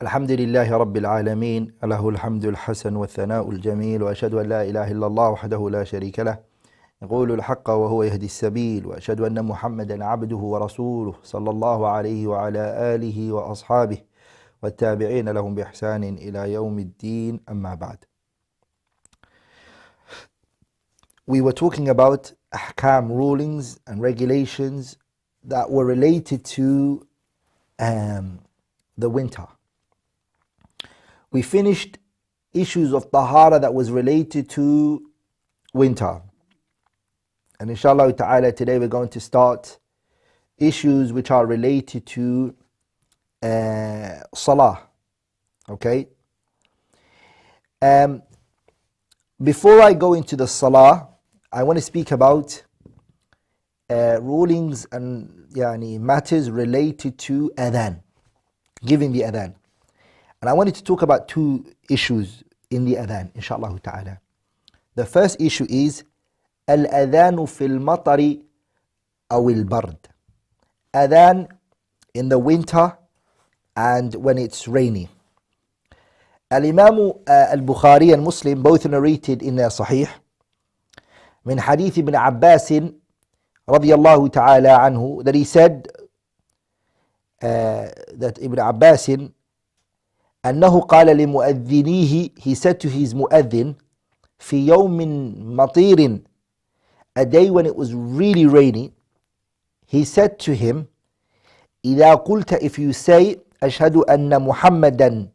الحمد لله رب العالمين له الحمد الحسن والثناء الجميل وأشهد أن لا إله إلا الله وحده لا شريك له يقول الحق وهو يهدي السبيل وأشهد أن محمدا عبده ورسوله صلى الله عليه وعلى آله وأصحابه والتابعين لهم بإحسان إلى يوم الدين أما بعد. We were talking about ahkam, rulings and regulations that were related to the winter. We finished issues of tahara that was related to winter. And inshallah ta'ala today we're going to start issues which are related to salah. Okay? Before I go into the salah, I want to speak about rulings and matters related to adhan, giving the adhan. And I wanted to talk about two issues in the adhan, inshallah ta'ala. The first issue is al-adhanu fil matari aw al-bard. Adhan in the winter and when it's rainy. Al-Imam al-Bukhari and Muslim both narrated in their Sahih من حديث ابن عباس رضي الله تعالى عنه that he said that Ibn Abbas أنه قال لمؤذنيه, he said to his mu'adhin في يوم مطير, a day when it was really rainy, he said to him إذا قلت, if you say أشهد أن محمدا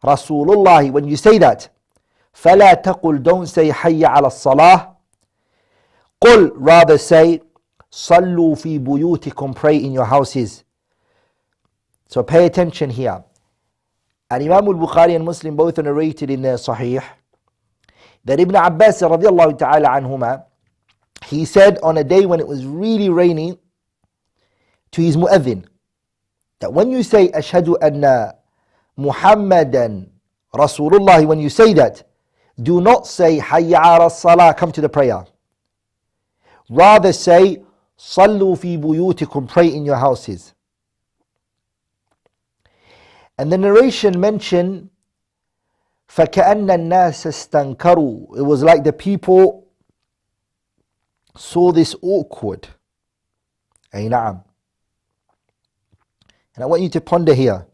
رسول الله, when you say that, فلا تقل, don't say حي على الصلاة, قل, rather say صلوا في بيوتكم, pray in your houses. So pay attention here. And Imam al-Bukhari and Muslim both narrated in their Sahih that Ibn Abbas radiallahu ta'ala anhuma, he said on a day when it was really raining to his mu'adhin that when you say Ashhadu anna Muhammadan Rasulullah, when you say that, do not say Hayya ala salah, come to the prayer. Rather say Sallu fi buyutikum, pray in your houses. And the narration mentioned فَكَأَنَّ النَّاسَ اسْتَنْكَرُوا, it was like the people saw this awkward. Ay na'am. And I want you to ponder here.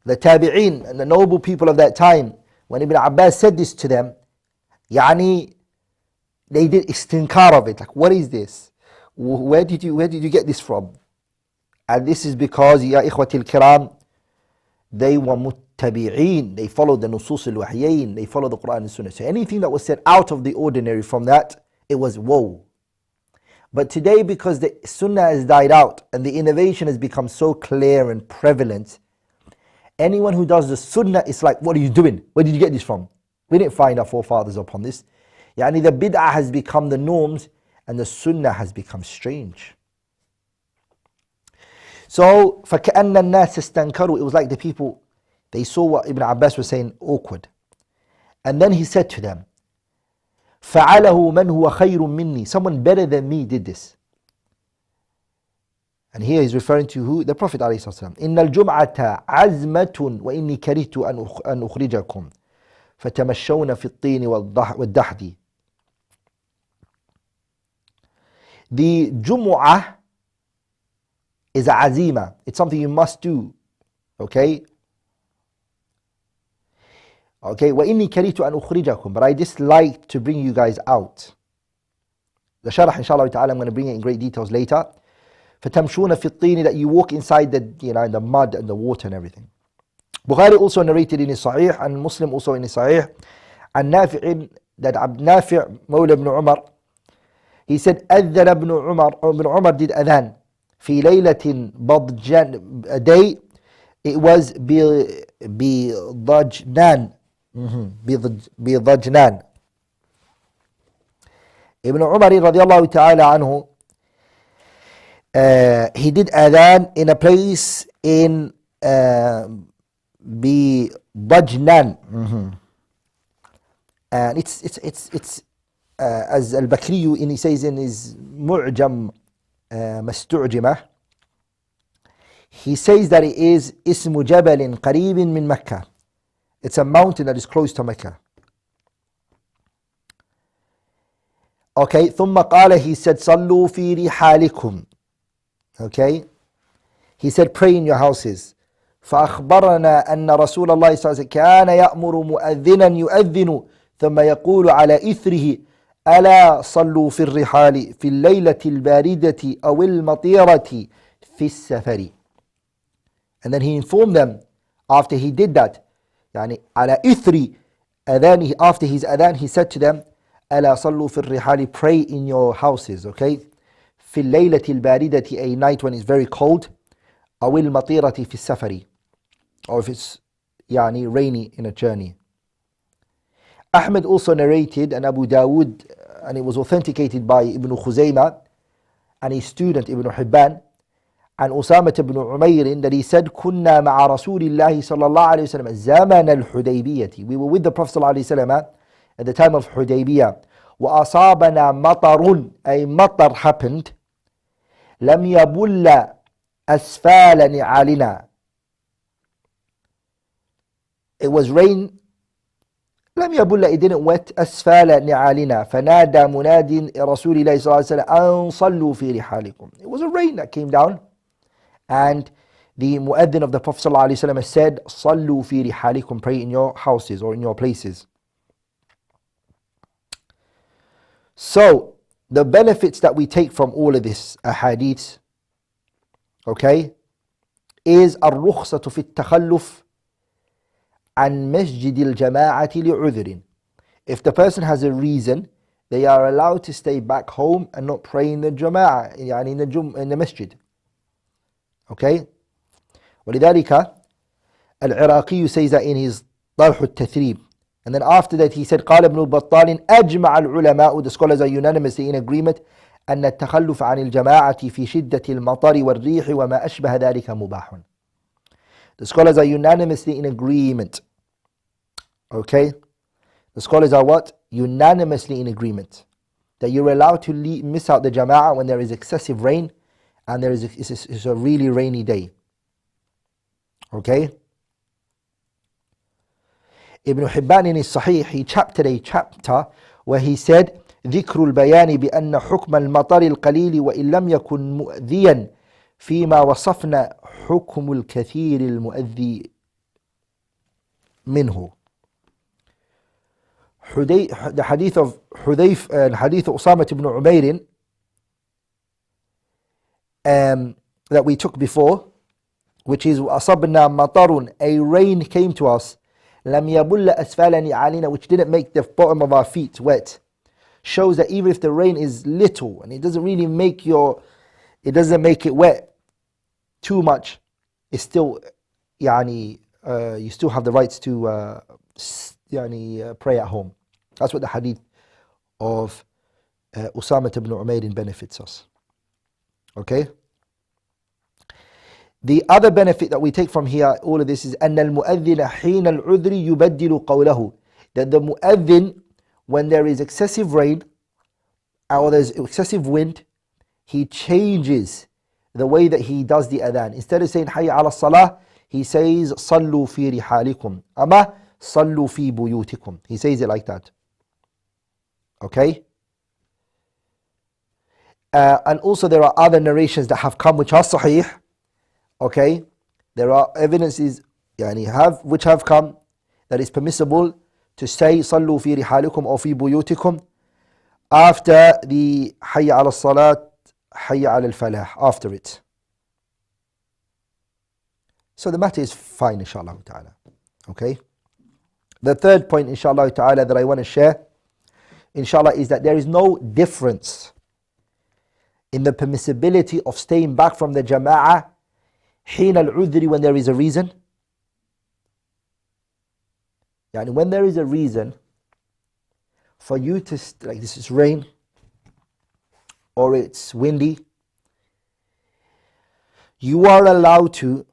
The tabi'een and the noble people of that time, when Ibn Abbas said this to them, they did istinkar of it. Like, what is this? Where did you get this from? And this is because, ya ikhwati al-kiram, they were muttabi'een, they followed the nusus al-wahyayn, they followed the Quran and Sunnah. So anything that was said out of the ordinary from that, it was whoa. But today, because the Sunnah has died out and the innovation has become so clear and prevalent, anyone who does the Sunnah is like, what are you doing? Where did you get this from? We didn't find our forefathers upon this. The bid'ah has become the norms and the Sunnah has become strange. So, فَكَأَنَّ النَّاسَ اسْتَنْكَرُوا, it was like the people, they saw what Ibn Abbas was saying, awkward. And then he said to them, فَعَلَهُ مَنْ هُوَ خَيْرٌ مِنِّي, someone better than me did this. And here he's referring to who? The Prophet ﷺ. إِنَّ الْجُمْعَةَ عَزْمَةٌ وَإِنِّي كَرِهْتُ أَنْ أُخْرِجَكُمْ فَتَمَشَّوْنَ فِي الطِّينِ وَالدَّحْدِ. The Jumu'ah is a azima. It's something you must do. Okay? Okay. وَإِنِّي كَرِهْتُ أَنْ أُخْرِجَكُمْ, but I dislike to bring you guys out. The sharh, inshallah ta'ala, I'm going to bring it in great details later. فَتَمْشُونَ فِي الطِّينِ, that you walk inside the, in the mud and the water and everything. Bukhari also narrated in his Sahih, and Muslim also in his Sahih, and Nafi', that Nafi' Mawla ibn Umar, he said, أذن ابن عمر did adhan في ليلة بضجان, a day, it was بضجنان, بضجنان. Ibn Umar radiallahu ta'ala anhu, he did adhan in a place in بضجنان. And it's as al-Bakri, he says in his Mu'jam Mastu'jimah, He says that it is اسم جبل قريب من مكة. It's a mountain that is close to Mecca. Okay, ثم قال, he said, صلوا في رحالكم. Okay, he said, pray in your houses. فأخبرنا أن رسول الله صلى الله عليه وسلم كان يأمر مؤذنا يؤذن ثم يقول على إثره ألا صلوا في الرحال في الليلة الباردة أو المطيرة في السفر. And then he informed them after he did that, يعني على إثر أذانه, after his adhan, he said to them, ألا صلوا في الرحال, pray in your houses, okay? في الليلة الباردة, a night when it's very cold, أو المطيرة في السفر, or if it's يعني rainy in a journey. Ahmed also narrated, and Abu Dawood, and it was authenticated by Ibn Khuzaymah and his student Ibn Hibban, and Usama ibn Umayr, that he said, كنا مع رسول الله صلى الله عليه وسلم زمن الحديبية. We were with the Prophet صلى الله عليه وسلم at the time of Hudaybiyah. وأصابنا مطر, a matar happened. لم يبل أسفال نعالنا. It was rain. لم يبل, it didn't wet أسفال نعالنا. فنادى مناد رسول الله صلى الله عليه وسلم أن صلوا في رحالكم. It was a rain that came down, and the mueddin of the Prophet صلى الله عليه وسلم said, صلوا في رحالكم, pray in your houses or in your places. So the benefits that we take from all of this ahadith, okay, is الرخصة في التخلف عن مسجد الجماعة لعذر. If the person has a reason, they are allowed to stay back home and not pray in the jama'ah, يعني in the masjid. Okay? ولذلك العراقي says that in his طرح التثريب. And then after that he said, قال ابن البطال أجمع العلماء, the scholars are unanimously in agreement, أن التخلف عن الجماعة في شدة المطر والريح وما أشبه ذلك مباح. The scholars are unanimously in agreement. Okay? The scholars are what? Unanimously in agreement that you're allowed to miss out the jama'ah when there is excessive rain and there is it's a really rainy day. Okay? Ibn Hibban in his Sahih, he chaptered a chapter where he said, ذكر البيان بأن حكم المطر القليل وإن لم يكن مؤذيا فيما وصفنا حكم الكثير المؤذي منه. The hadith of hadith Usama ibn Umayr that we took before, which is أصبنا مطر, a rain came to us, لم يبل أسفل نعالنا, which didn't make the bottom of our feet wet, shows that even if the rain is little and it doesn't really make it wet too much, it's still يعني you still have the rights to يعني pray at home. That's what the hadith of Usama ibn Umayr benefits us. Okay? The other benefit that we take from here, all of this, is أن المؤذن حين العذر يبدل قوله, that the mu'adhin, when there is excessive rain or there's excessive wind, he changes the way that he does the adhan. Instead of saying حي على الصلاة, he says صلوا في رحالكم, أما صلوا في بيوتكم. He says it like that. Okay? And also there are other narrations that have come which are sahih. Okay? There are evidences which have come that is permissible to say صلوا في رحالكم or في بيوتكم after the حي على الصلاة, حي على الفلاح, after it. So the matter is fine, inshallah ta'ala. Okay? The third point, inshallah ta'ala, that I want to share, inshallah, is that there is no difference in the permissibility of staying back from the jama'ah حين العذر, when there is a reason. Yani when there is a reason for you to, like this is rain or it's windy, you are allowed to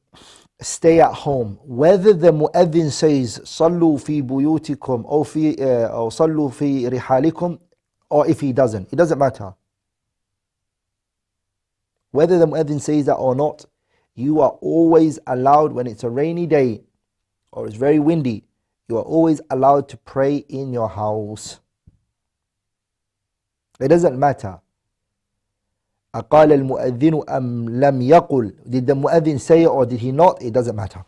stay at home, whether the mueddin says صلوا في بيوتكم أو صلوا في رحالكم, or if he doesn't, it doesn't matter. Whether the mueddin says that or not, you are always allowed, when it's a rainy day or it's very windy, you are always allowed to pray in your house. It doesn't matter. أقال المؤذن أم لم يقل. Did the mu'adhin say it or did he not? It doesn't matter.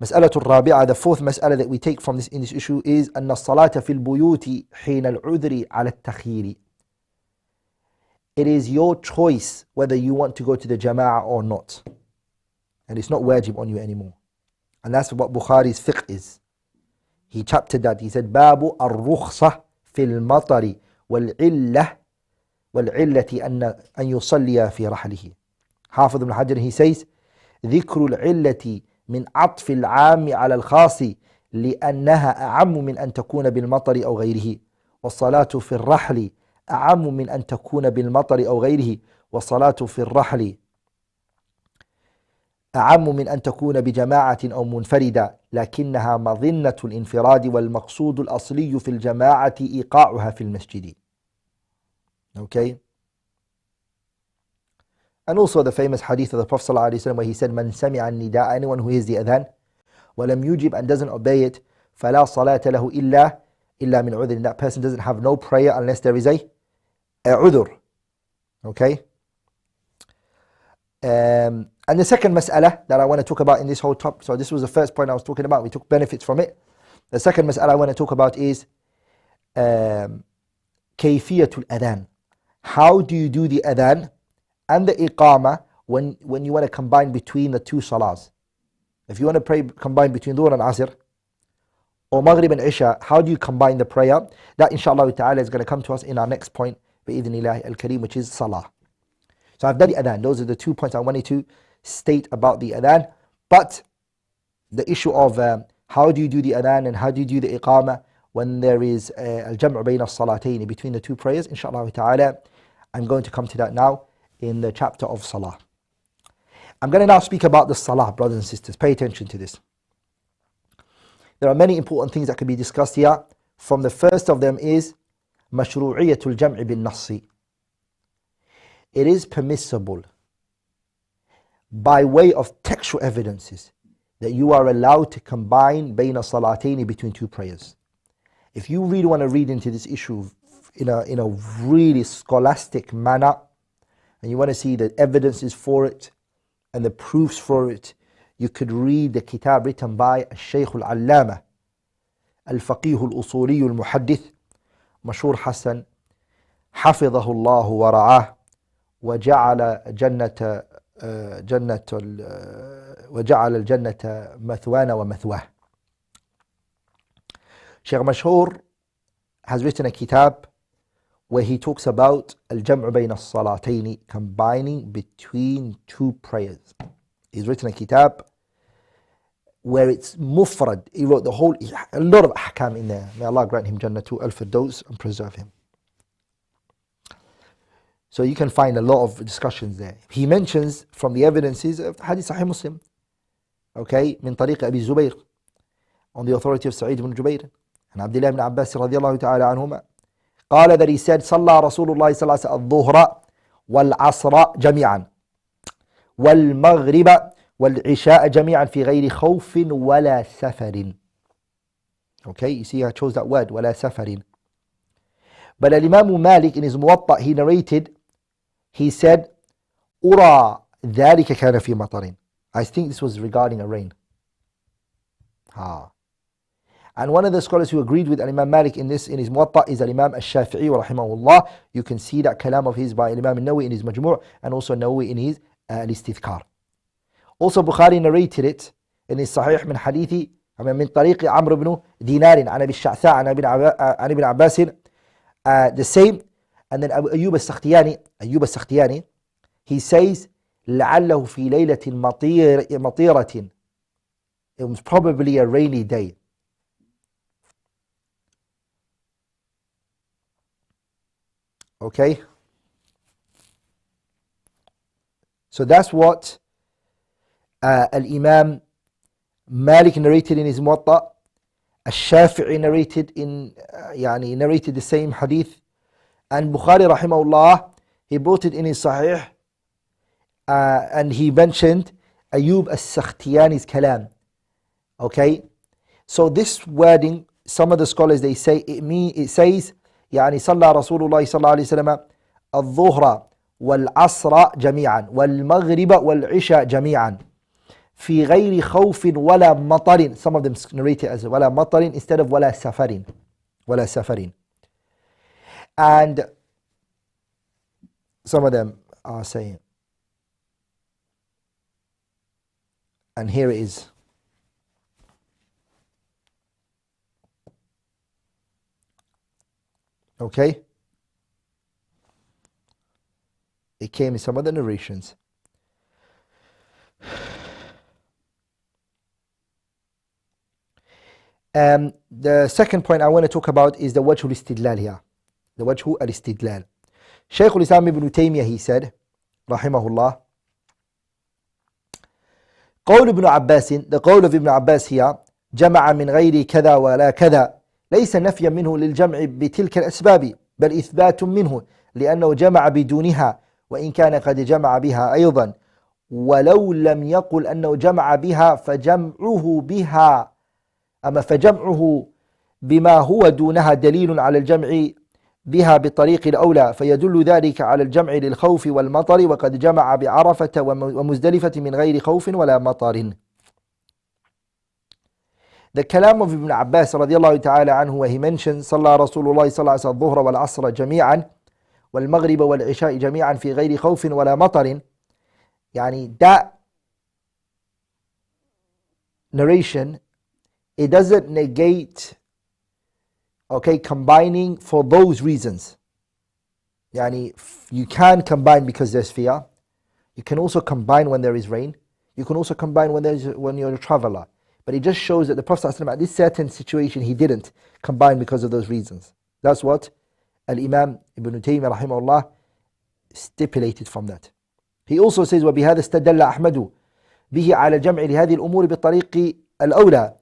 مسألة الرابعة, the fourth مسألة that we take from this in this issue is أن الصلاة في البيوت حين العذر على التخيير. It is your choice whether you want to go to the jama'ah or not. And it's not wajib on you anymore. And that's what Bukhari's fiqh is. He chaptered that. He said, باب الرخصة في المطر والعلة أن يصلي في رحله. حافظ ابن حجر, he says, ذكر العلة من عطف العام على الخاص لأنها أعم من أن تكون بالمطر أو غيره, والصلاة في الرحل أعم من أن تكون بالمطر أو غيره, والصلاة في الرحل أعم من أن تكون بجماعة أو منفردة, لكنها مظنة الانفراد والمقصود الأصلي في الجماعة إيقاعها في المسجد. Okay. And also the famous hadith of the Prophet ﷺ where he said, من سمع النداء, anyone who hears the adhan, ولم يجب, and doesn't obey it, فلا صلاة له إلا من عذر. That person doesn't have no prayer unless there is a عذر. Okay. And the second mas'ala that I want to talk about in this whole topic, so this was the first point I was talking about, we took benefits from it. The second mas'ala I want to talk about is كيفية الأذان. How do you do the adhan and the iqama when you want to combine between the two salahs? If you want to pray combine between Dhuhr and Asr or Maghrib and Isha, how do you combine the prayer? That inshallah ta'ala is going to come to us in our next point, bi'idhnillahi al-kareem, which is salah. So I've done the adhan. Those are the 2 points I wanted to state about the adhan. But the issue of how do you do the adhan and how do you do the iqama when there is al-jam'u bayna as-salatayn, between the two prayers, inshallah ta'ala, I'm going to come to that now in the chapter of salah. I'm going to now speak about the salah, brothers and sisters. Pay attention to this. There are many important things that can be discussed here. From the first of them is mashru'iyatul jam'i bin nassi. It is permissible by way of textual evidences that you are allowed to combine bayna salatayn, between two prayers. If you really want to read into this issue in a really scholastic manner, and you want to see the evidences for it and the proofs for it, you could read the kitab written by Shaykh al-Allama al-Faqih al-Usuli al-Muhaddith Mashhur Hassan حفظه الله ورعاه وجعل الجنة مثوانا ومثواه. Shaykh Mashhur has written a kitab where he talks about al-jam'u bayna as-salatayn, combining between two prayers. He's written a kitab where it's mufrad. He wrote a lot of ahkam in there. May Allah grant him Jannatu al-Firdaus and preserve him. So you can find a lot of discussions there. He mentions from the evidences of Hadith Sahih Muslim, okay, من طريق أبي الزبير, on the authority of Sa'id ibn Jubayr and Abdullah ibn Abbas رضي الله تعالى عنهما, قال that he said, صلى رسول الله صلى الله عليه وسلم الظهر والعصر جميعا والمغرب والعشاء جميعا في غير خوف ولا سفر. Okay, you see I chose that word, ولا سفر. But Imam Malik in his Muwatta, he narrated, he said, أرى ذلك كان في مطر. I think this was regarding a rain. And one of the scholars who agreed with Imam Malik in his Muwatta is Imam al-Shafi'i rahimahullah. You can see that kalam of his by Imam al-Nawawi in his Majmu' and also Nawawi in his al-Istidhkar. Also Bukhari narrated it in his Sahih min hadithi من طريق عمرو بن دينار عن أبي الشعثاء عن ابن عباس, the same. And then Ayyub al-Sakhtiyani, he says لعله في ليلة مطيرة. It was probably a rainy day. Okay, so that's what Al-Imam Malik narrated in his Muwatta. Al-Shafi'i narrated narrated the same hadith, and Bukhari rahimahullah, he brought it in his Sahih and he mentioned Ayub as-Sakhtiyani's kalam. Okay, so this wording, some of the scholars they say it says يعني صلى رسول الله صلى الله عليه وسلم الظهر والعصر جميعا والمغرب والعشاء جميعا في غير خوف ولا مطر. Some of them narrate it as ولا مطر instead of ولا سفر. ولا سفر. And some of them are saying, and here it is. Okay? It came in some of the narrations. The second point I want to talk about is the wajh al-istidlal here. The wajh al-istidlal. Shaykh al-Islam ibn Taymiyyah, he said, rahimahullah, قول ابن عباس, the قول of Ibn Abbas here, جمع من غير كذا ولا كذا, ليس نفيا منه للجمع بتلك الأسباب بل إثبات منه لأنه جمع بدونها وإن كان قد جمع بها أيضا ولو لم يقل أنه جمع بها فجمعه بها فجمعه بما هو دونها دليل على الجمع بها بالطريق الأولى فيدل ذلك على الجمع للخوف والمطر وقد جمع بعرفة ومزدلفة من غير خوف ولا مطر. The kalam of Ibn Abbas radiallahu ta'ala anhu, where he mentions صلى رسول الله صلى الله عليه وسلم الظهر والعصر جميعا والمغرب والعشاء جميعا في غير خوف ولا مطر, يعني that narration, it doesn't negate, okay, combining for those reasons. Yani you can combine because there's fear. You can also combine when there is rain. You can also combine when you're a traveler. But it just shows that the Prophet ﷺ, at this certain situation, he didn't combine because of those reasons. That's what Al-Imam Ibn Taymiyyah rahimahullah stipulated from that. He also says وبهذا استدل أحمد به على الجمع لهذه الأمور بالطريق الأولى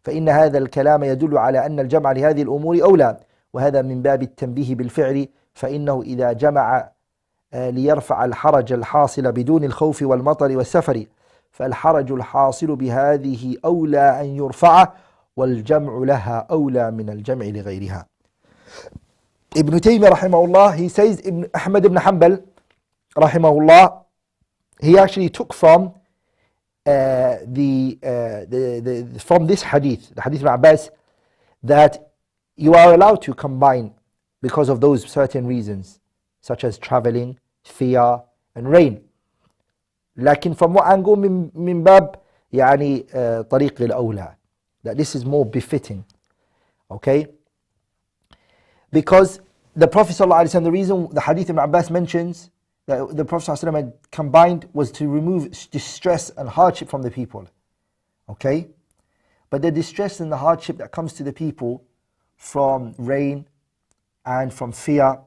فإن هذا الكلام يدل على أن الجمع لهذه الأمور أولى وهذا من باب التنبيه بالفعل فإنه إذا جمع ليرفع الحرج الحاصل بدون الخوف والمطر والسفر فالحرج الحاصل بهذه أولى أن يرفع والجمع لها أولى من الجمع لغيرها. Ibn Taymiyyah rahimahullah, he says Ahmad ibn Hanbal rahimahullah, he actually took from from this hadith, the hadith of Abbas, that you are allowed to combine because of those certain reasons, such as traveling, fear, and rain. لكن from what angle من باب يعني طريق الأولى, that this is more befitting, okay? Because the Prophet ﷺ, the reason the hadith of Abbas mentions that the Prophet ﷺ had combined was to remove distress and hardship from the people, okay? But the distress and the hardship that comes to the people from rain and from fear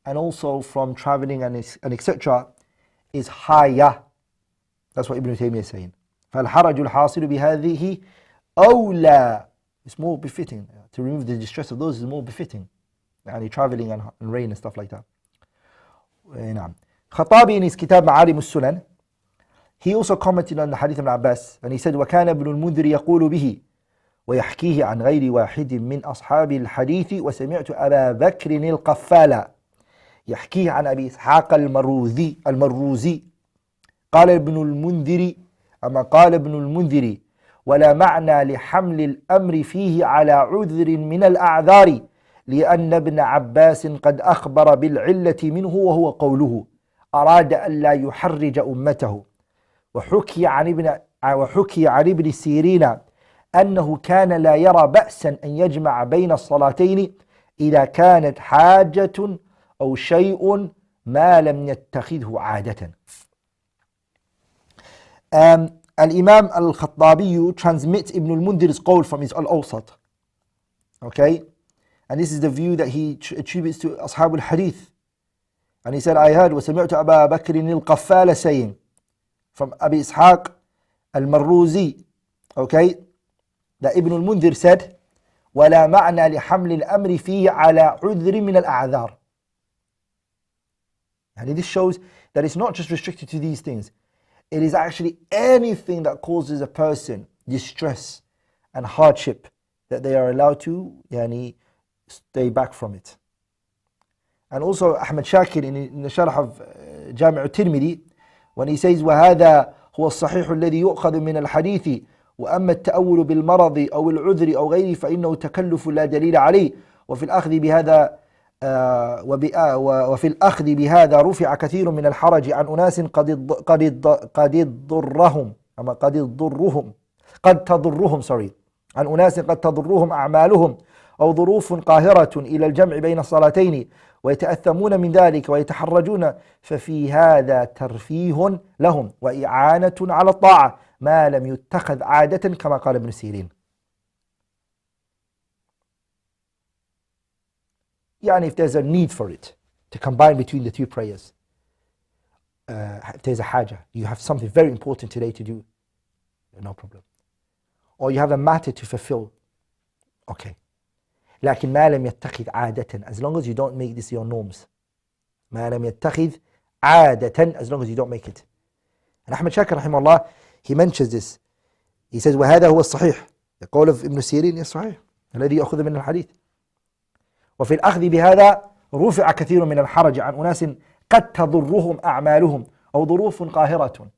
and also from traveling and etc. is higher. That's what Ibn Taymiyyah is saying. فَالْحَرَجُ الْحَاصِلُ بِهَذِهِ أَوْلَى. It's more befitting. To remove the distress of those is more befitting. يعني traveling and rain and stuff like that. نعم. Khattabi in his kitab معالم السنن, he also commented on the hadith of Abbas and he said وكان ابن المنذر يقول به ويحكيه عن غير واحد من أصحاب الحديث وسمعت أبا بكر القفال يحكيه عن أبي إسحاق المروزي قال ابن المنذر قال ابن المنذر ولا معنى لحمل الأمر فيه على عذر من الأعذار لأن ابن عباس قد أخبر بالعلة منه وهو قوله أراد أن لا يحرج أمته وحكي عن ابن سيرين أنه كان لا يرى بأسا أن يجمع بين الصلاتين إذا كانت حاجة أو شيء ما لم يتخذه عادة. Al-Imam Al-Khattabi transmits Ibn al-Mundhir's qawl from his Al-Awsat. Okay? And this is the view that he attributes to Ashab al-Hadith. And he said, I heard وَسَمِعْتُ أَبَا بَكْرٍ الْقَفَّالَ saying from Abi Ishaq al-Marruzi, okay, that Ibn al-Mundhir said, وَلَا مَعْنَى لِحَمْلِ الْأَمْرِ فِيهِ عَلَى عُذْرٍ مِنَ الْأَعْذَارِ. And this shows that it's not just restricted to these things. It is actually anything that causes a person distress and hardship, that they are allowed to stay back from it. And also Ahmad Shakir in the Sharh of Jami' al-Tirmidhi, when he says وَهَذَا هو الصحيح الذي يؤخذ من الحديث وأما التأول بالمرض أو العذر أو غيره فإنه تكلف لا دليل عليه وفي الأخذ بهذا وفي الأخذ بهذا رفع كثير من الحرج عن أناس قد تضرهم عن أناس قد تضرهم أعمالهم أو ظروف قاهرة إلى الجمع بين الصلاتين ويتأثمون من ذلك ويتحرجون، ففي هذا ترفيه لهم وإعانة على الطاعة ما لم يتخذ عادة كما قال ابن سيرين. If there's a need for it to combine between the two prayers, if there's a haja, you have something very important today to do, no problem. Or you have a matter to fulfill, okay. لكن ما لم يتخذ عادة, as long as you don't make this your norms. ما لم يتخذ عادة, as long as you don't make it. And Ahmad Shakir رحمه الله, he mentions this. He says وهذا هو الصحيح, the قول of ابن سيرين الصحيح الذي يأخذ من الحديث. وفي الأخذ بهذا رفع كثير من الحرج عن أناس قد تضرهم أعمالهم أو ظروف قاهرة.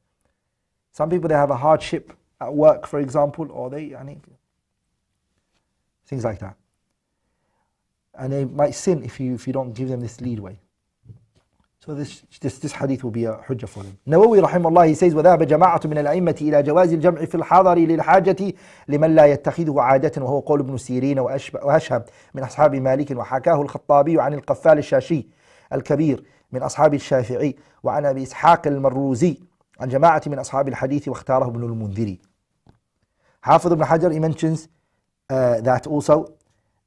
Some people, they have a hardship at work, for example, or they things like that, and they might sin if you don't give them this leadway. So this hadith will be a hujjah for them. Nawawi rahimahullah, he says وذهب جماعة من الأئمة إلى جواز الجمع في الحضر للحاجة لمن لا يتخذه عادة، وهو قول ابن سيرين وأشهب من أصحاب مالك، وحكاه الخطابي عن القفال الشاشي الكبير من أصحاب الشافعي، وعن أبي إسحاق المروزي عن جماعة من أصحاب الحديث، واختاره ابن المنذري. حافظ ibn Hajar, he mentions that also.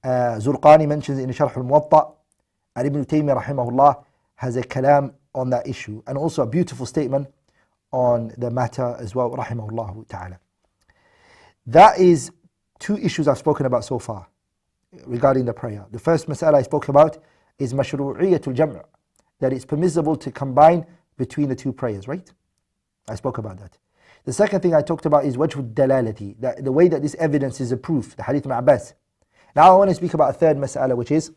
Zurqani mentions in Sharh al-Muwatta, and Ibn Taymiyyah rahimahullah has a kalam on that issue, and also a beautiful statement on the matter as well, rahimahullah ta'ala. That is two issues I've spoken about so far regarding the prayer. The first mas'ala I spoke about is mashru'iyyatul jam', that it's permissible to combine between the two prayers, right? I spoke about that. The second thing I talked about is wajhud dalalati, that the way that this evidence is a proof, the hadith of Abbas. Now I want to speak about a third mas'ala, which is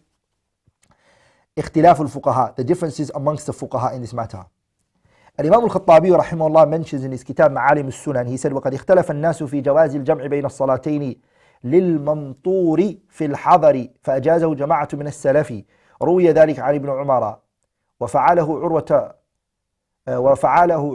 اختلاف الفقهاء, the differences amongst the fuqaha in this matter. And Imam al-Khattabi rahimahullah mentions in his kitab Ma'alim al-Sunan, he said وقد اختلف الناس في جواز الجمع بين الصلاتين للممطور في الحضر فأجازه جماعة من السلف، روي ذلك عن ابن عمر وفعله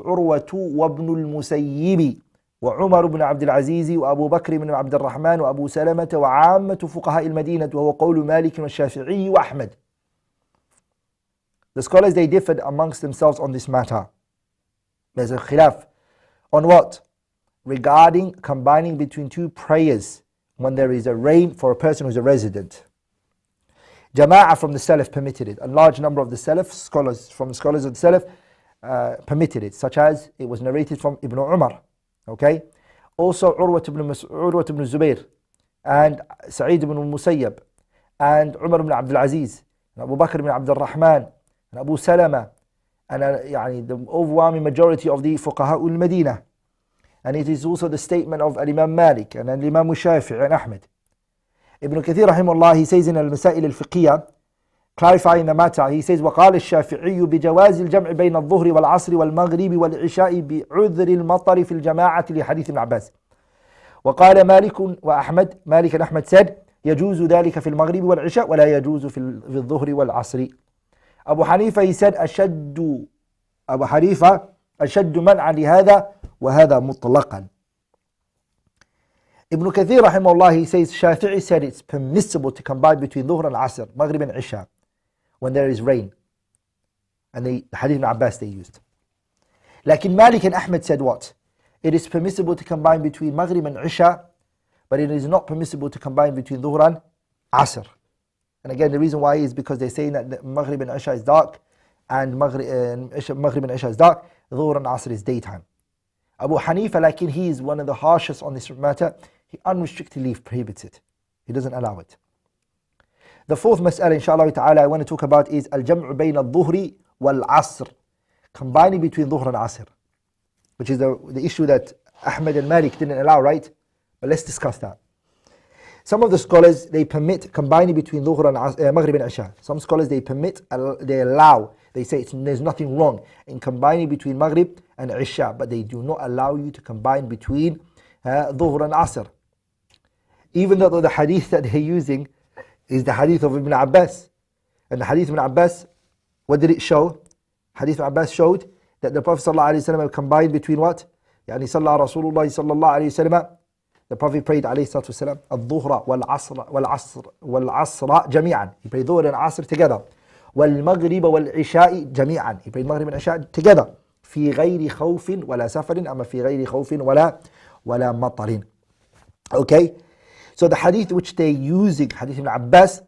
عروة وابن المسيب وعمر بن عبد العزيز وأبو بكر بن عبد الرحمن وأبو سلمة وعامة فقهاء المدينة، وهو قول مالك والشافعي وأحمد. The scholars, they differed amongst themselves on this matter. There's a khilaf on what? Regarding combining between two prayers when there is a rain for a person who's a resident. Jama'ah from the Salaf permitted it. A large number of the Salaf, scholars of the Salaf permitted it, such as it was narrated from Ibn Umar. Okay? Also Urwat ibn Zubayr and Sa'id ibn Musayyab and Umar ibn Abdul Aziz and Abu Bakr ibn Abdul Rahman and Abu Salama and the overwhelming majority of the Fuqaha al-Madinah. And it is also the statement of Imam Malik and Imam Shafi'i and Ahmed. Ibn Kathir rahimahullah, he says in Al-Masail al-Fiqhiyah, clarifying the matter, he says وقال الشافعي بجواز الجمع بين الظهر والعصر والمغرب والعشاء بعذر المطر في الجماعة لحديث ابن عباس. وقال مالك وأحمد, Malik and Ahmed said يجوز ذلك في المغرب والعشاء ولا يجوز في الظهر والعصر. Abu Hanifa, he said Abu Hanifa أشد منعا لهذا وهذا مطلقا. Ibn Kathir rahimahullah, he says Shafi'i said it's permissible to combine between Dhuhr and Asr, Maghrib and Isha, when there is rain. And the hadith of Abbas they used. Lakin Malik and Ahmed said what? It is permissible to combine between Maghrib and Isha, but it is not permissible to combine between Dhuhr and Asr. And again, the reason why is because they're saying that Maghrib and Isha is dark, and Maghrib and Isha is dark, Dhuhr and Asr is daytime. Abu Hanifa, like he is one of the harshest on this matter, he unrestrictedly prohibits it. He doesn't allow it. The fourth mas'ala, inshallah ta'ala, I want to talk about is al-jam'u bayna al-dhuhri wal asr, combining between dhuhr and asr, which is the issue that Ahmed and Malik didn't allow, right? But let's discuss that. Some of the scholars, they permit combining between dhuhr and maghrib and isha. Some scholars, they permit, they allow, they say there's nothing wrong in combining between maghrib and isha, but they do not allow you to combine between dhuhr and asr. Even though the hadith that they're using is the hadith of Ibn Abbas. And the hadith of Ibn Abbas, what did it show? Hadith of Abbas showed that the Prophet ﷺ combined between what? يعني صلى رسول الله صلى الله عليه وسلم, the Prophet prayed عليه الصلاة والسلام الظهر والعصر جميعا. He prayed Dhuhr and Asr together. والمغرب والعشاء جميعا. He prayed Maghrib and Isha together. في غير خوف ولا سفر, أما في غير خوف ولا مطر. Okay? So the hadith which they're using, hadith Ibn Abbas,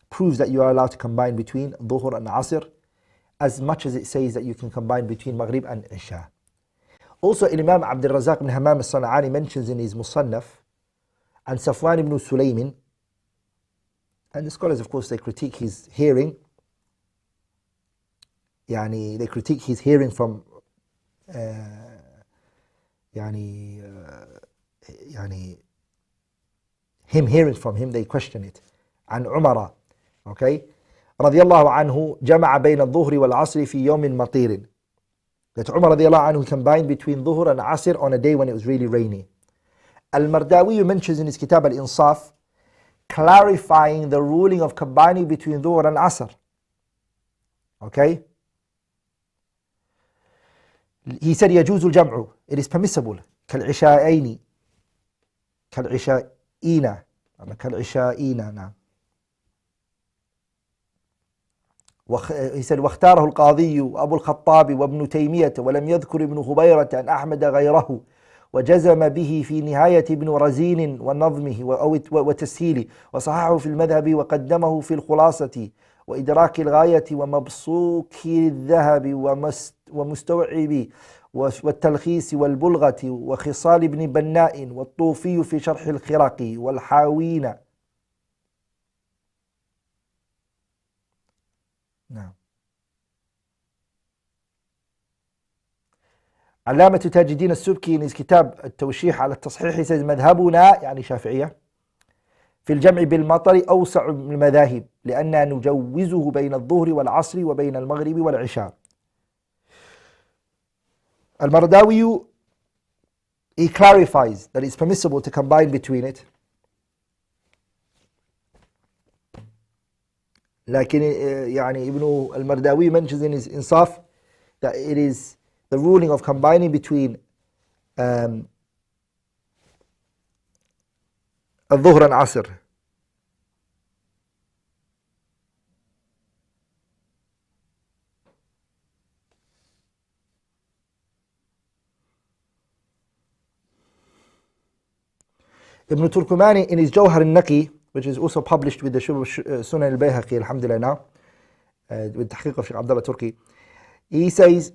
proves that you are allowed to combine between Dhuhr and Asr as much as it says that you can combine between Maghrib and Isha. Also, Imam AbdulRahman ibn Hammam al-San'ani mentions in his Musannaf, and Safwan ibn Sulaymin, and the scholars, of course, they critique his hearing. They critique his hearing from him hearing from him, they question it. عن عمر, okay, رضي الله عنه جمع بين الظهر والعصر في يوم مطير. That Umar radiallahu anhu combined between Dhuhr and Asr on a day when it was really rainy. Al-Mardawi mentions in his Kitab Al-Insaf, clarifying the ruling of combining between Dhuhr and Asr. Okay? He said, يجوز الجمع, it is permissible. كالعشاءين, كالعشائين, نعم. He said واختاره القاضي وأبو الخطاب وابن تيمية ولم يذكر ابن خبيرة عن أحمد غيره وجزم به في نهاية ابن رزين ونظمه وتسهيله وصححه في المذهب وقدمه في الخلاصة وإدراك الغاية ومبسوك الذهب ومستوعب والتلخيص والبلغة وخصال ابن بناء والطوفي في شرح الخرق والحاوين. نعم. علامة تاج الدين السبكي in his كتاب التوشيح على التصحيح he says مذهبنا يعني شافعية في الجمع بالمطر أوسع من المذاهب لأننا نجوزه بين الظهر والعصر وبين المغرب والعشاء. Al-Mardawi, he clarifies that it's permissible to combine between it. لكن Ibn al-Mardawi mentions in his Insaf that it is the ruling of combining between الظهر and Asr. Ibn Turkumani in his Jawhar al-Naqi, which is also published with the Sunan al-Bayhaqi, alhamdulillah now, with Tahqiq of Shaykh Abdullah Turki, he says,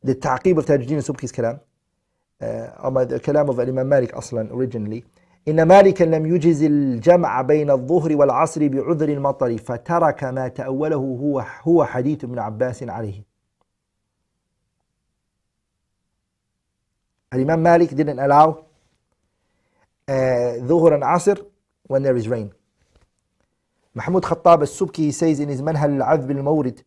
the Ta'qib of Taj al-Din al-Subki's kalam, the kalam of Imam Malik aslan originally, إن مالكا لم يجز الجمع بين الظهر والعصر بعذر المطر فترك ما تأوله هو حديث ابن عباس عليه. Imam Malik didn't allow Dhuhr and Asr when there is rain. محمود خطاب السبكي says in his منهل العذب المورد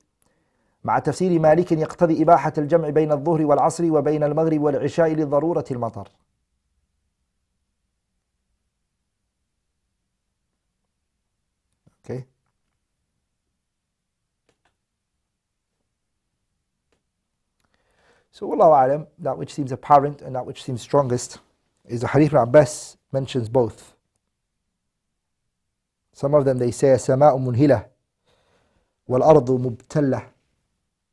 مع تفسير مالك يقتضي إباحة الجمع بين الظهر والعصر وبين المغرب والعشاء لضرورة المطر. Okay. So Wallahu A'lam, that which seems apparent and that which seems strongest is the Hadith of Abbas mentions both. Some of them they say السماء منهلة والأرض مبتلة,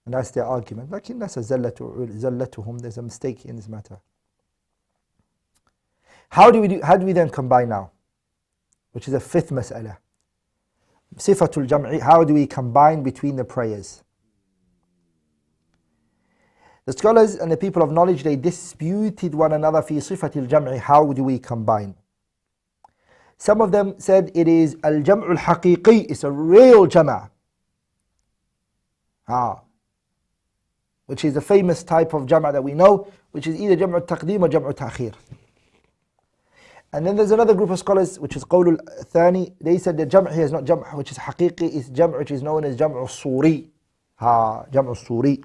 and that's their argument. لكن الناس زلتهم, there's a mistake in this matter. How do we then combine now? Which is a fifth mas'ala. Sifatul Jam'i, how do we combine between the prayers? The scholars and the people of knowledge, they disputed one another fi sifatil jam'i, how do we combine? Some of them said it is al-jam'u al-haqiqi, it's a real jam'a. which is a famous type of jam'a that we know, which is either jam'u taqdeem or jam'u ta'khir. And then there's another group of scholars, which is qawlul thani. They said the jam'a here is not jam'a which is haqiqi, it's jam'a which is known as jam'u suri. Jam'u suri.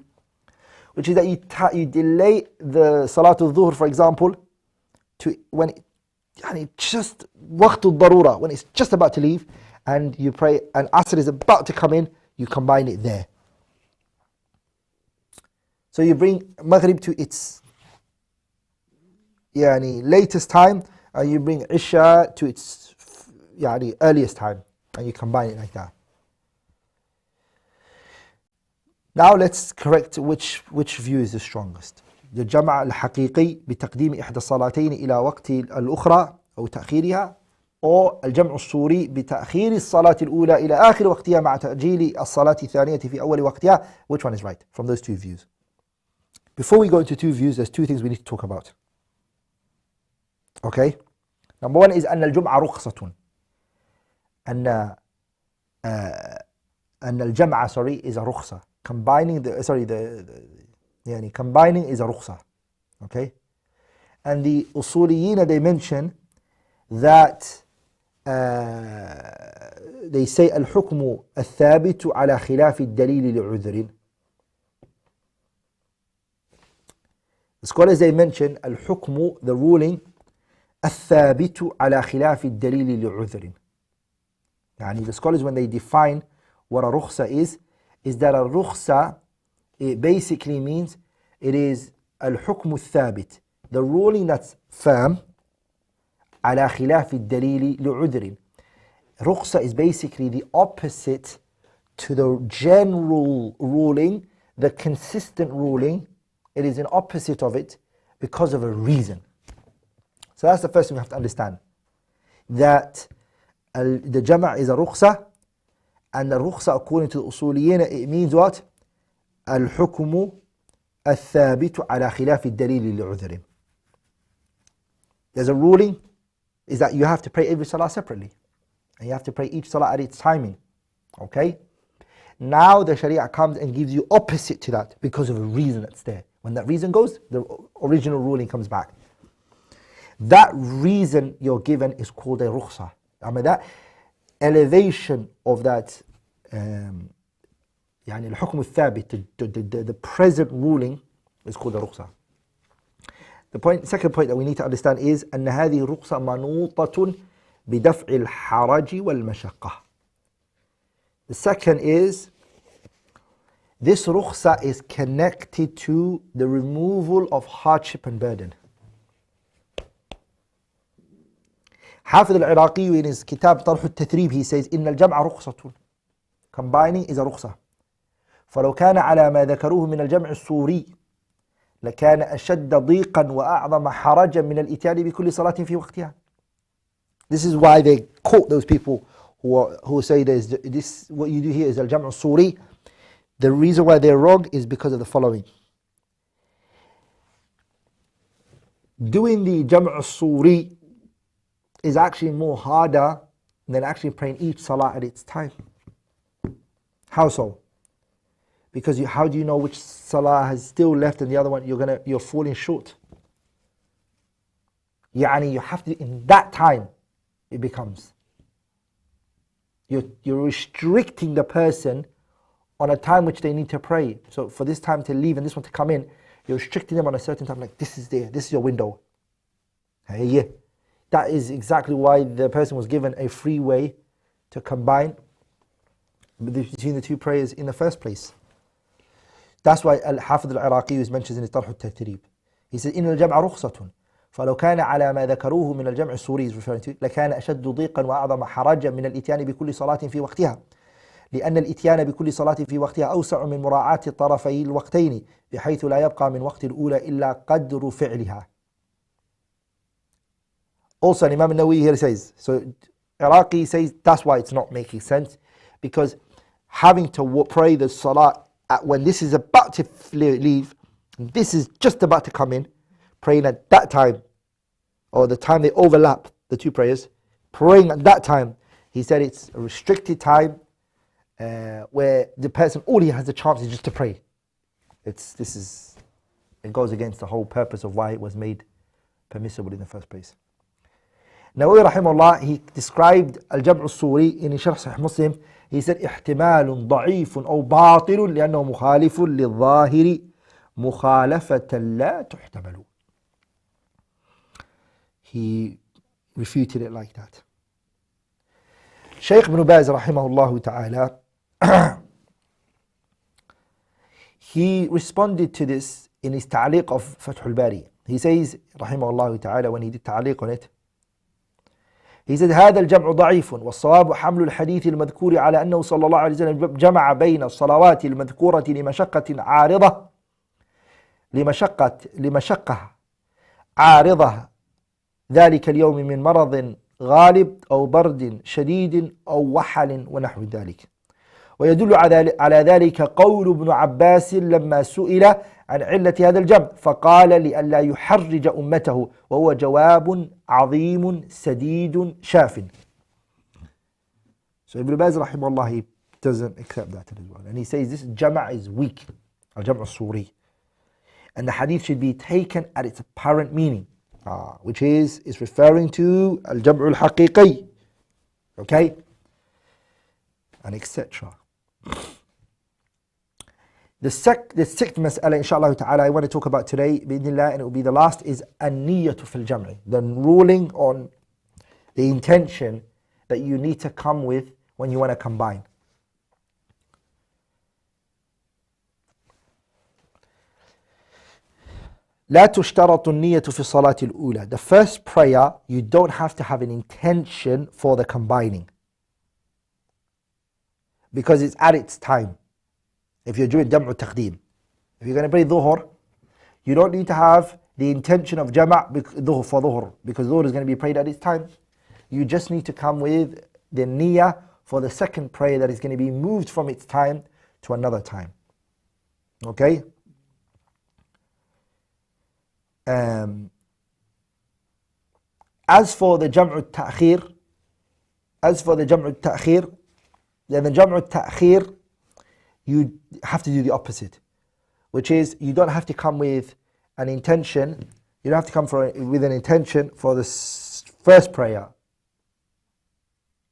Which is that you delay the salatul dhuhr, for example, to when just waqtul darura, when it's just about to leave, and you pray, and asr is about to come in, you combine it there. So you bring maghrib to its latest time, and you bring isha to its earliest time, and you combine it like that. Now let's correct which view is the strongest. The jam'a al-haqiqi بتقديم إحدى الصلاتين إلى وقت الأخرى أو تأخيرها, or الجمع الصوري بتأخير الصلاة الأولى إلى آخر وقتها مع تأجيل الصلاة الثانية في أول وقتها. Which one is right from those two views? Before we go into two views, there's two things we need to talk about. Okay? Number one is أن الجمعة رخصة. أن الجمعة is a رخصة. Combining combining is a rukhsah. Okay? And the usuliyin, they mention that they say الحكم الثابت على خلاف الدليل لعذر. The scholars, they mention الحكم, the ruling, الثابت على خلاف الدليل لعذر. The scholars, when they define what a rukhsah is that a rukhsah, it basically means it is al-hukm al-thabit, the ruling that's firm, على خلاف الدليل لعذر. Rukhsah is basically the opposite to the general ruling, the consistent ruling. It is an opposite of it because of a reason. So that's the first thing we have to understand. That the jam'a is a rukhsah, and the rukhsah, according to the usuliyin, it means what? الحكم الثابت على خلاف الدليل لعذر. There's a ruling, is that you have to pray every salah separately, and you have to pray each salah at its timing. Okay? Now the sharia comes and gives you opposite to that because of a reason that's there. When that reason goes, the original ruling comes back. That reason you're given is called a rukhsah. That elevation of that الحكم الثابت, the present ruling, is called a rukhsah. The second point that we need to understand is أن هذه الرخصة منوطة بدفع الحرج والمشقة. The second is this rukhsah is connected to the removal of hardship and burden. Hafidh al-Iraqi, in his kitab طرح التثريب, he says إن الجمع رخصة. Combining is a rukhsah. فلو كان على ما ذكروه من الجمع الصوري لكان أشد ضيقا وأعظم حرجا من الإتيان بكل صلاة في وقتها. This is why they quote those people who say this, what you do here is الجمع الصوري. The reason why they're wrong is because of the following. Doing the jam'a al-suri is actually more harder than actually praying each salah at its time. How so? Because how do you know which salah has still left and the other one you're falling short? You have to, in that time, it becomes. You're restricting the person on a time which they need to pray. So for this time to leave and this one to come in, you're restricting them on a certain time, like this is your window. Yeah. That is exactly why the person was given a free way to combine between the two prayers in the first place. That's why Hafidh al-Iraqi mentions in his طرح التثريب. He says إن الجمع رخصة فلو كان على ما ذكروه من الجمع السوري لكان أشد ضيقا وأعظم حرجا من الإتيان بكل صلاة في وقتها لأن الإتيان بكل صلاة في وقتها أوسع من مراعاة طرفي الوقتين بحيث لا يبقى من وقت الأولى إلا قدر فعلها. Also Imam al-Nawawi here says, so Iraqi says that's why it's not making sense, because having to pray the salah when this is about to leave, this is just about to come in, praying at that time, or the time they overlap, the two prayers, praying at that time, he said it's a restricted time where the person, all he has the chance is just to pray. It goes against the whole purpose of why it was made permissible in the first place. Nawawi rahimahullah, he described al-Jam' al-Suri in Sharh Sahih Muslim. He said, احتمال ضعيف أو باطل لأنه مخالف للظاهر مخالفة لا تحتمل. He refuted it like that. Shaykh ibn Baz rahimahullah ta'ala, he responded to this in his ta'liq of Fath al-Bari. He says, rahimahullah ta'ala, when he did ta'liq on it, he said هذا الجمع ضعيف والصواب حمل الحديث المذكور على أنه صلى الله عليه وسلم جمع بين الصلوات المذكورة لمشقة عارضة لمشقة عارضة ذلك اليوم من مرض غالب أو برد شديد أو وحل ونحو ذلك. ويدل على ذلك قول ابن عباس لما سئل عن علة هذا الجمع فقال لئلا يحرج أمته وهو جواب عظيم سديد شاف. So Ibn Baz rahimahullah, he doesn't accept that as well, and he says this jama' is weak, al-jam' al-suri, and the hadith should be taken at its apparent meaning, which is referring to al-jam' al-haqiqi, okay, and etc. The sixth mas'ala, inshallah ta'ala, I want to talk about today, bi'idhnillah, and it will be the last, is an-niyatu fil jam'i, the ruling on the intention that you need to come with when you want to combine. لا تشترط النية في الصلاة الأولى. The first prayer, you don't have to have an intention for the combining, because it's at its time. If you're doing Jam'u Taqdeem, if you're going to pray Dhuhr, you don't need to have the intention of Jama' Dhuhr for Dhuhr, because Dhuhr is going to be prayed at its time. You just need to come with the Niyyah for the second prayer that is going to be moved from its time to another time. Okay? As for the Jam'u Ta'khir, then the Jam'u Ta'khir, you have to do the opposite, which is you don't have to come with an intention. You don't have to come with an intention for the first prayer.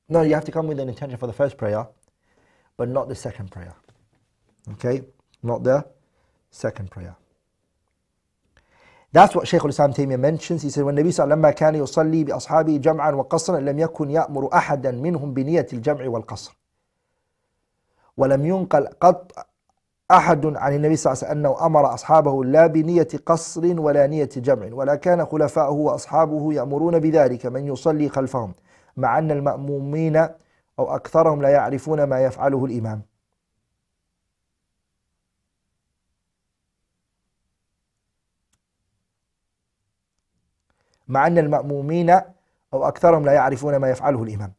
No, you have to come with an intention for the first prayer, but not the second prayer. Okay? Not the second prayer. That's what Shaykh al-Islam Taymiyyah mentions. He said, when Nabi sallallahu كان يصلي بأصحابه جمعا وقصرا لم يكن يأمر أحدا منهم بنية الجمع والقصر. ولم ينقل قط أحد عن النبي صلى الله عليه وسلم أنه أمر أصحابه لا بنية قصر ولا نية جمع، ولا كان خلفاؤه وأصحابه يأمرون بذلك من يصلي خلفهم، مع أن المأمومين أو أكثرهم لا يعرفون ما يفعله الإمام. مع أن المأمومين أو أكثرهم لا يعرفون ما يفعله الإمام.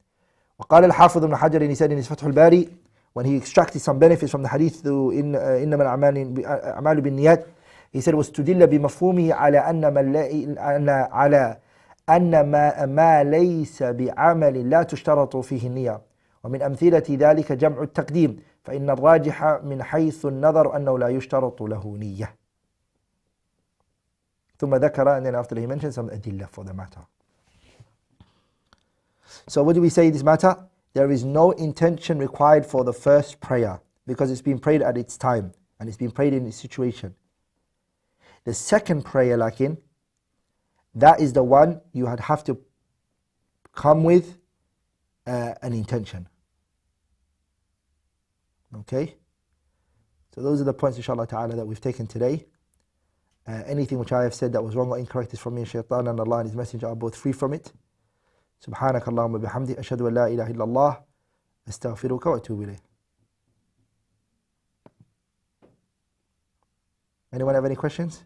وقال الحافظ ابن حجر in فتح الباري, when he extracted some benefits from the hadith إنما الأعمال بالنيات, he said واستدل بمفهومه على أن ما ليس بعمل لا تشترط فيه النية، ومن أمثلة ذلك جمع التقديم، فإن الراجح من حيث النظر أنه لا يشترط له نية. ثم ذكر, and then after he mentioned some adillah for the matter. So what do we say in this matter? There is no intention required for the first prayer, because it's been prayed at its time and it's been prayed in its situation. The second prayer, lakin, that is the one you have to come with an intention. Okay? So those are the points, inshallah ta'ala, that we've taken today. Anything which I have said that was wrong or incorrect is from me and shaitan, and Allah and His Messenger are both free from it. سبحانك اللهم وبحمدك أشهد أن لا إله إلا الله أستغفرك وأتوب إليه. Anyone have any questions?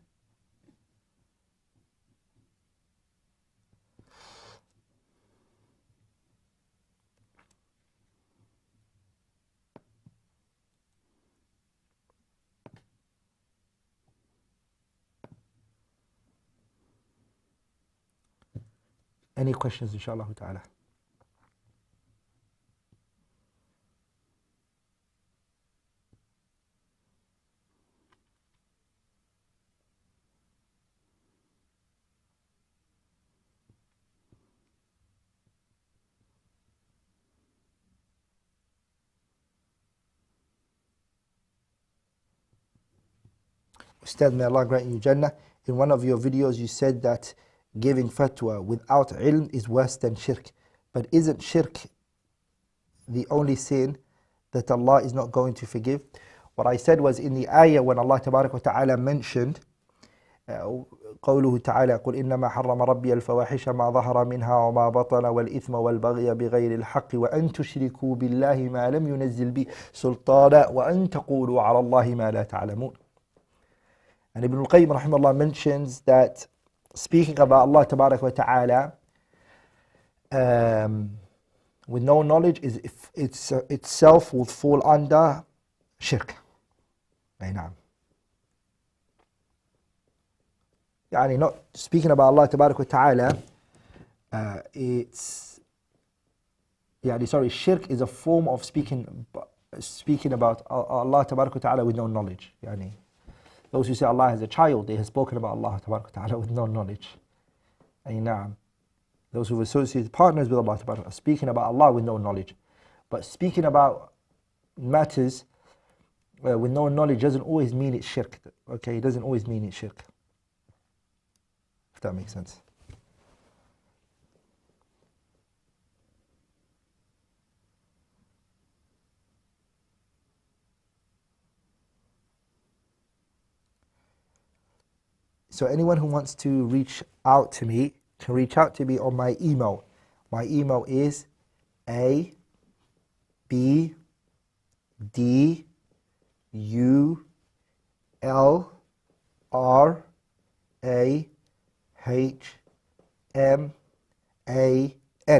Any questions, inshallah ta'ala? Ustadh, may Allah grant you Jannah. In one of your videos you said that giving fatwa without ilm is worse than shirk. But isn't shirk the only sin that Allah is not going to forgive? What I said was in the ayah when Allah Tabarak wa Ta'ala mentioned قوله تعالى قل إنما حرم ربي الفواحش ما ظهر منها وما بطن والإثم والبغي بغير الحق وأن تشركوا بالله ما لم ينزل به سلطانا وأن تقولوا على الله ما لا تعلمون. And Ibn al-Qayyim rahimahullah mentions that speaking about Allah Tabarak wa Ta'ala with no knowledge is itself will fall under shirk. نعم. يعني not speaking about Allah Tabarak wa Ta'ala, shirk is a form of speaking about Allah Tabarak wa Ta'ala with no knowledge. يعني those who say Allah has a child, they have spoken about Allah Tabarak wa Ta'ala with no knowledge. نعم. Those who have associated partners with Allah Tabarak, are speaking about Allah with no knowledge. But speaking about matters with no knowledge doesn't always mean it's shirk. Okay, it doesn't always mean it's shirk. If that makes sense. So anyone who wants to reach out to me can reach out to me on my email. My email is AbdulRahman,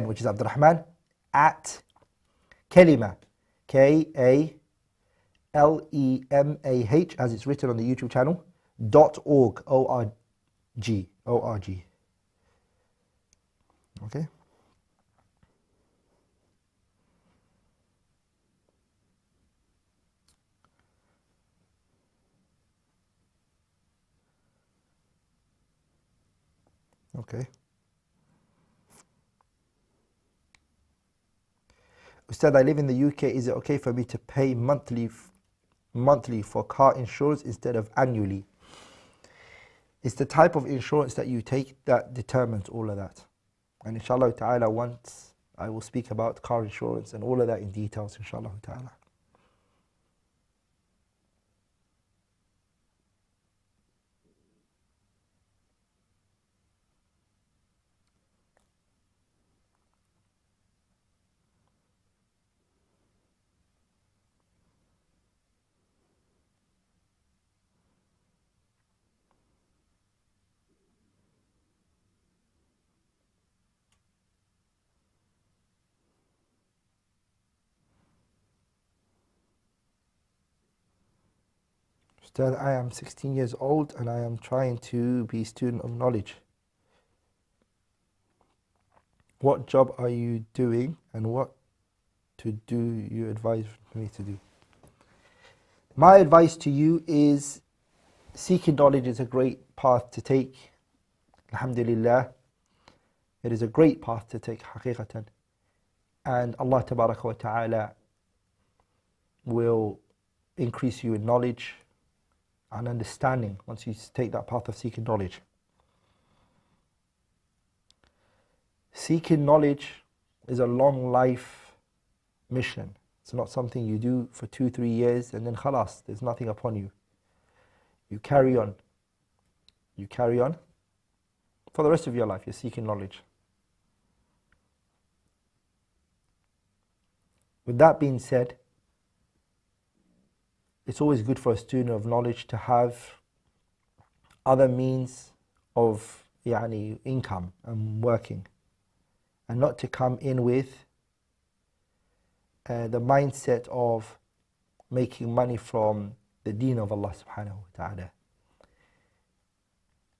which is AbdulRahman, at Kalima, KALEMAH, as it's written on the YouTube channel, .org, O-R-G. Okay? Okay. Ustadh, I live in the UK. Is it okay for me to pay monthly for car insurance instead of annually? It's the type of insurance that you take that determines all of that. And inshallah ta'ala, once I will speak about car insurance and all of that in details, inshallah ta'ala. Ustadh, I am 16 years old and I am trying to be a student of knowledge. What job are you doing and what to do you advise me to do? My advice to you is seeking knowledge is a great path to take. Alhamdulillah. It is a great path to take, haqiqatan. And Allah Tabaraka wa Ta'ala will increase you in knowledge and understanding once you take that path of seeking knowledge. Seeking knowledge is a long life mission. It's not something you do for 2-3 years and then khalas, there's nothing upon you. You carry on. You carry on. For the rest of your life, you're seeking knowledge. With that being said, it's always good for a student of knowledge to have other means of income and working, and not to come in with the mindset of making money from the deen of Allah subhanahu wa ta'ala.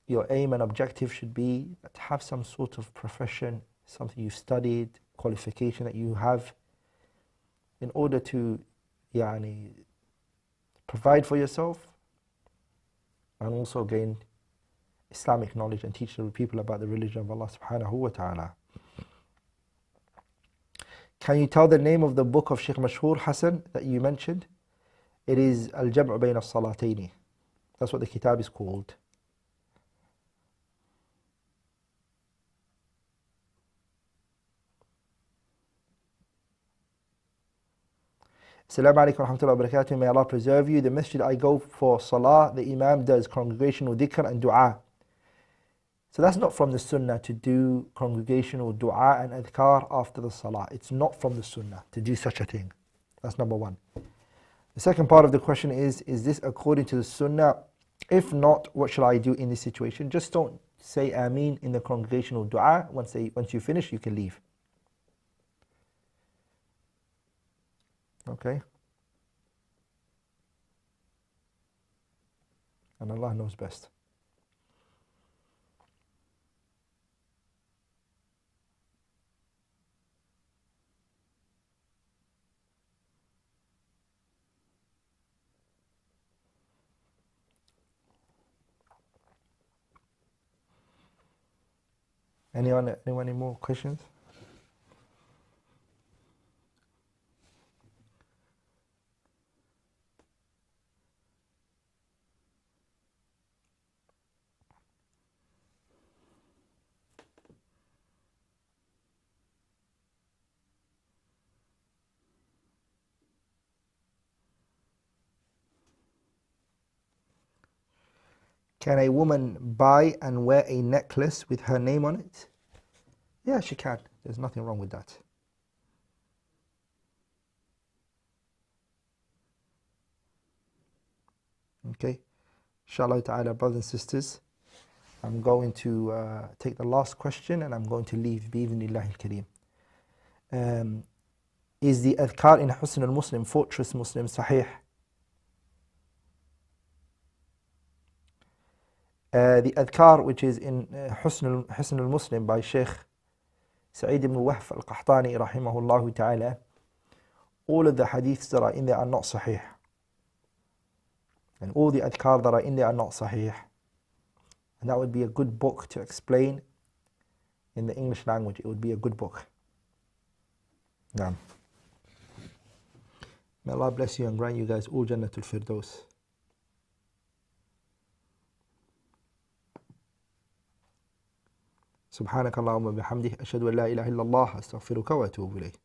Your aim and objective should be to have some sort of profession, something you've studied, qualification that you have, in order to provide for yourself and also gain Islamic knowledge and teach the people about the religion of Allah subhanahu wa ta'ala. Can you tell the name of the book of Sheikh Mashhur Hassan that you mentioned? It is Al-Jam'u Bayna As-Salatayni. That's what the kitab is called. Assalamu alaikum wa rahmatullahi wa barakatuh. May Allah preserve you. The masjid I go for salah, the imam does congregational dhikr and dua. So that's not from the sunnah to do congregational dua and adhkar after the salah. It's not from the sunnah to do such a thing. That's number one. The second part of the question is this according to the sunnah? If not, what shall I do in this situation? Just don't say Ameen in the congregational dua. Once you finish, you can leave. Okay? And Allah knows best. Anyone any more questions? Can a woman buy and wear a necklace with her name on it? Yeah, she can. There's nothing wrong with that. Okay. Inshallah ta'ala, brothers and sisters, I'm going to take the last question and I'm going to leave bi'idhnillahi al-kareem. Is the adhkar in Husn al-Muslim, Fortress Muslim, sahih? The adhkar which is in Husn al-Muslim by Sheikh Sa'id ibn Wahf al-Qahtani rahimahullah ta'ala, all of the hadiths that are in there are not sahih. And all the adhkar that are in there are not sahih. And that would be a good book to explain in the English language. It would be a good book. Naam. May Allah bless you and grant you guys all Jannatul Firdaus. سبحانك اللهم وبحمدك أشهد أن لا إله إلا الله أستغفرك وأتوب إليك.